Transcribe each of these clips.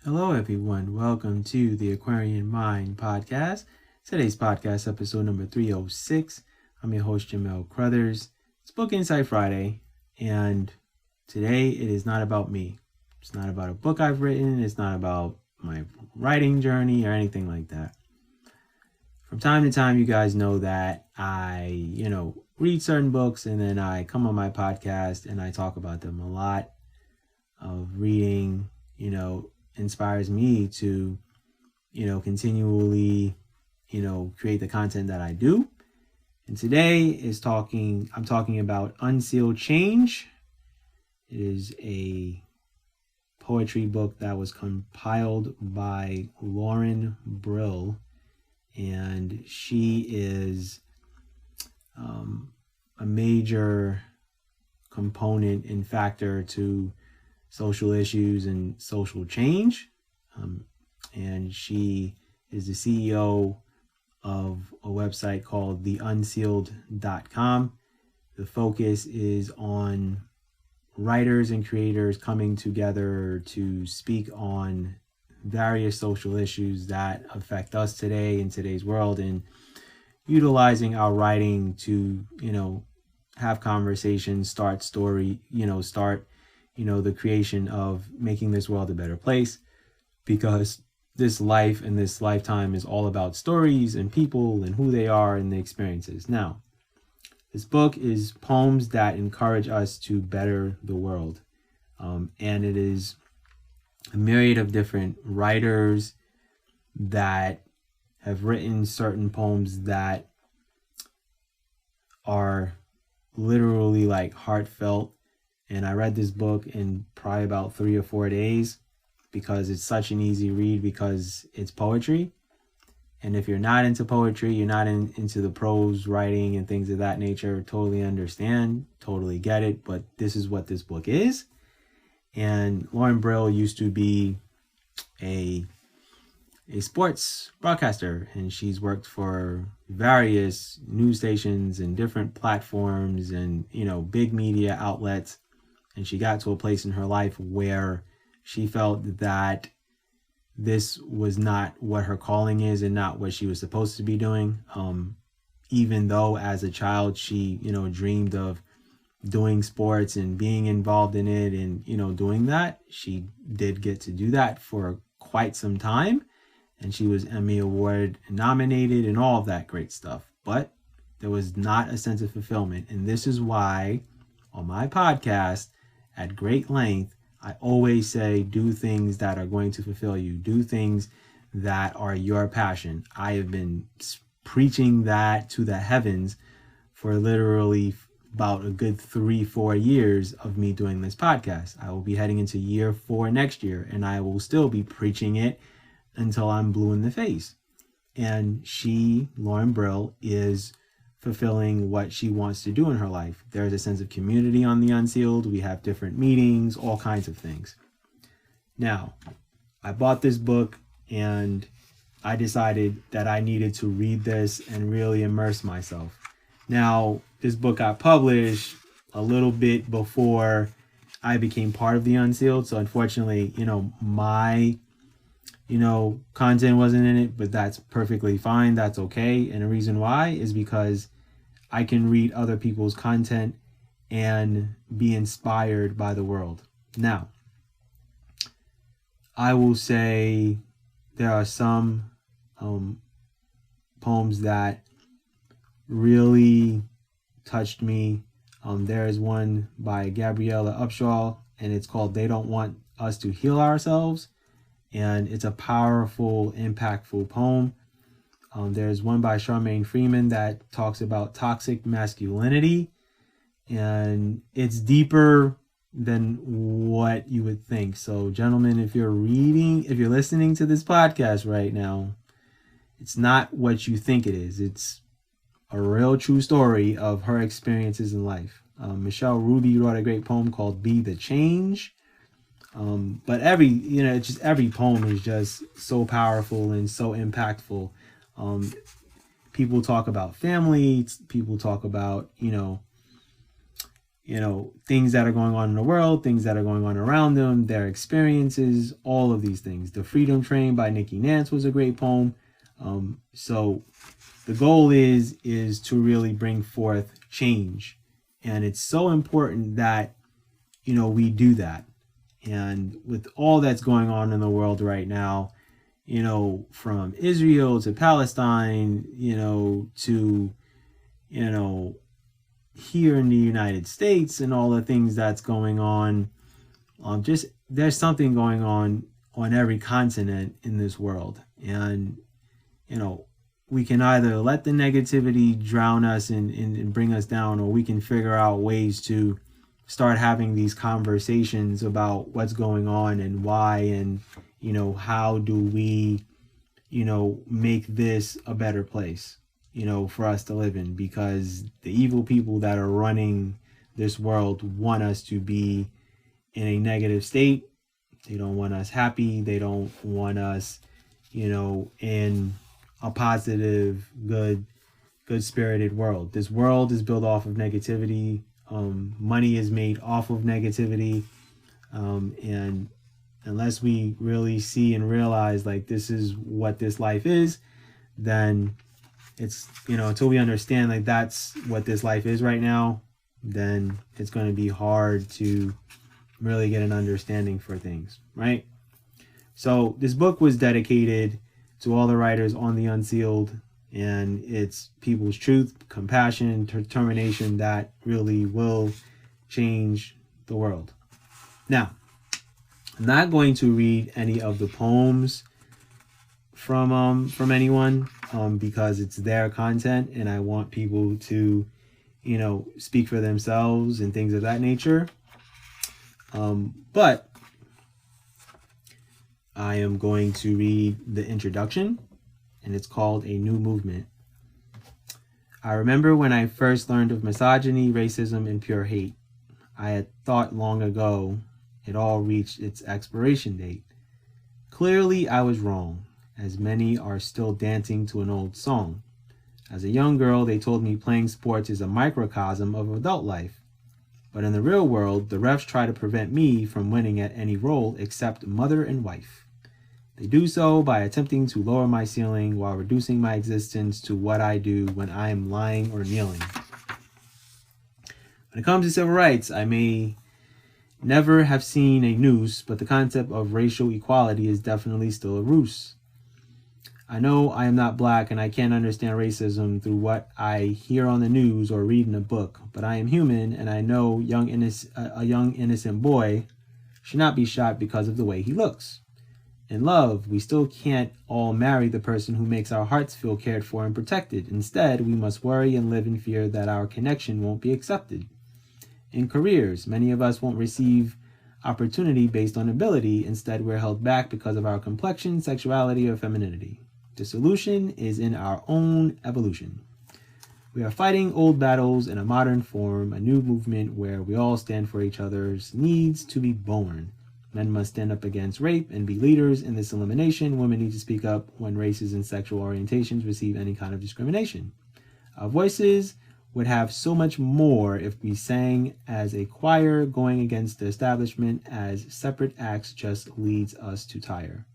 Hello, everyone. Welcome to the Aquarian Mind podcast. Today's podcast, episode number 306. I'm your host, Jamel Crothers. It's Book Insight Friday, and today it is not about me. It's not about a book I've written. It's not about my writing journey or anything like that. From time to time, you guys know that I, read certain books and then I come on my podcast and I talk about them. A lot of reading, inspires me to, continually, create the content that I do. And today I'm talking about Unsealed Change. It is a poetry book that was compiled by Lauren Brill. And she is a major component and factor to social issues and social change. And she is the CEO of a website called Unsealed.com. The focus is on writers and creators coming together to speak on various social issues that affect us today in today's world, and utilizing our writing to, have conversations, start the creation of making this world a better place, because this life and this lifetime is all about stories and people and who they are and the experiences. Now, this book is poems that encourage us to better the world. And it is a myriad of different writers that have written certain poems that are literally like heartfelt. And I read this book in probably about 3 or 4 days because it's such an easy read, because it's poetry. And if you're not into poetry, you're not into the prose writing and things of that nature, totally understand, totally get it. But this is what this book is. And Lauren Brill used to be a sports broadcaster, and she's worked for various news stations and different platforms and, big media outlets. And she got to a place in her life where she felt that this was not what her calling is and not what she was supposed to be doing. Even though as a child, she, dreamed of doing sports and being involved in it and, doing that. She did get to do that for quite some time. And she was Emmy Award nominated and all of that great stuff. But there was not a sense of fulfillment. And this is why on my podcast, at great length, I always say, do things that are going to fulfill you. Do things that are your passion. I have been preaching that to the heavens for literally about a good 3-4 years of me doing this podcast. I will be heading into year 4 next year, and I will still be preaching it until I'm blue in the face. And she, Lauren Brill, is fulfilling what she wants to do in her life. There's a sense of community on the Unsealed. We have different meetings, all kinds of things. Now, I bought this book and I decided that I needed to read this and really immerse myself. Now, this book got published a little bit before I became part of the Unsealed. So unfortunately, my content wasn't in it, but that's perfectly fine. That's okay. And the reason why is because I can read other people's content and be inspired by the world. Now, I will say there are some poems that really touched me. There is one by Gabriella Upshaw, and it's called "They Don't Want Us to Heal Ourselves." And it's a powerful, impactful poem. There's one by Charmaine Freeman that talks about toxic masculinity. And it's deeper than what you would think. So, gentlemen, if you're listening to this podcast right now, it's not what you think it is. It's a real true story of her experiences in life. Michelle Ruby wrote a great poem called "Be the Change." But every poem is just so powerful and so impactful. People talk about family. People talk about, things that are going on in the world, things that are going on around them, their experiences, all of these things. The Freedom Train by Nikki Nance was a great poem. So the goal is to really bring forth change. And it's so important that, we do that. And with all that's going on in the world right now, from Israel to Palestine, to, here in the United States and all the things that's going on, just there's something going on every continent in this world. And, we can either let the negativity drown us and bring us down, or we can figure out ways to start having these conversations about what's going on and why, and, how do we, make this a better place, for us to live in, because the evil people that are running this world want us to be in a negative state. They don't want us happy. They don't want us, in a positive, good spirited world. This world is built off of negativity. Money is made off of negativity. And unless we really see and realize like this is what this life is, then it's, until we understand like that's what this life is right now, then it's going to be hard to really get an understanding for things, right? So this book was dedicated to all the writers on the Unsealed, and it's people's truth, compassion, determination that really will change the world. Now, I'm not going to read any of the poems from anyone, because it's their content, and I want people to, speak for themselves and things of that nature. But I am going to read the introduction, and it's called A New Movement. I remember when I first learned of misogyny, racism, and pure hate. I had thought long ago it all reached its expiration date. Clearly, I was wrong, as many are still dancing to an old song. As a young girl, they told me playing sports is a microcosm of adult life. But in the real world, the refs try to prevent me from winning at any role except mother and wife. They do so by attempting to lower my ceiling while reducing my existence to what I do when I am lying or kneeling. When it comes to civil rights, I may never have seen a noose, but the concept of racial equality is definitely still a ruse. I know I am not black and I can't understand racism through what I hear on the news or read in a book, but I am human, and I know a young innocent boy should not be shot because of the way he looks. In love, we still can't all marry the person who makes our hearts feel cared for and protected. Instead, we must worry and live in fear that our connection won't be accepted. In careers, many of us won't receive opportunity based on ability. Instead, we're held back because of our complexion, sexuality, or femininity. The solution is in our own evolution. We are fighting old battles in a modern form, a new movement where we all stand for each other's needs to be born. Men must stand up against rape and be leaders in this elimination. Women need to speak up when races and sexual orientations receive any kind of discrimination. Our voices would have so much more if we sang as a choir. Going against the establishment as separate acts just leads us to tire.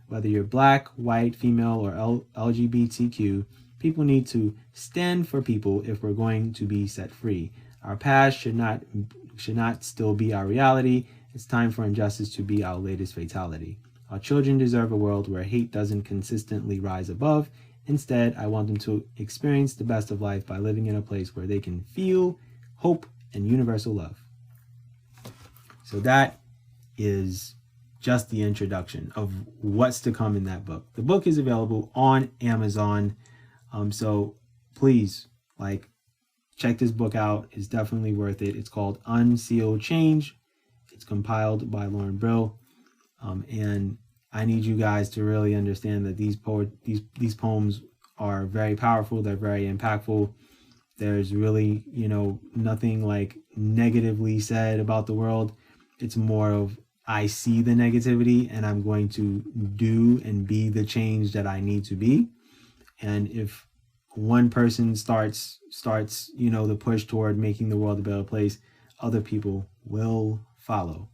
Whether you're black, white, female, or LGBTQ, people need to stand for people if we're going to be set free. Our past should not still be our reality. It's time for injustice to be our latest fatality. Our children deserve a world where hate doesn't consistently rise above. Instead, I want them to experience the best of life by living in a place where they can feel hope and universal love. So that is just the introduction of what's to come in that book. The book is available on Amazon. So please, check this book out. It's definitely worth it. It's called Unsealed Change. It's compiled by Lauren Brill. And I need you guys to really understand that these poems are very powerful. They're very impactful. There's really, nothing negatively said about the world. It's more of, I see the negativity and I'm going to do and be the change that I need to be. And if one person starts, the push toward making the world a better place, other people will follow.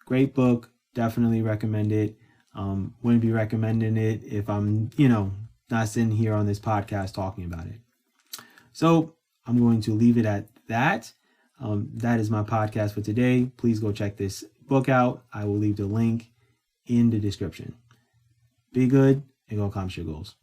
Great book. Definitely recommend it. Wouldn't be recommending it if I'm, not sitting here on this podcast talking about it. So I'm going to leave it at that. That is my podcast for today. Please go check this book out. I will leave the link in the description. Be good and go accomplish your goals.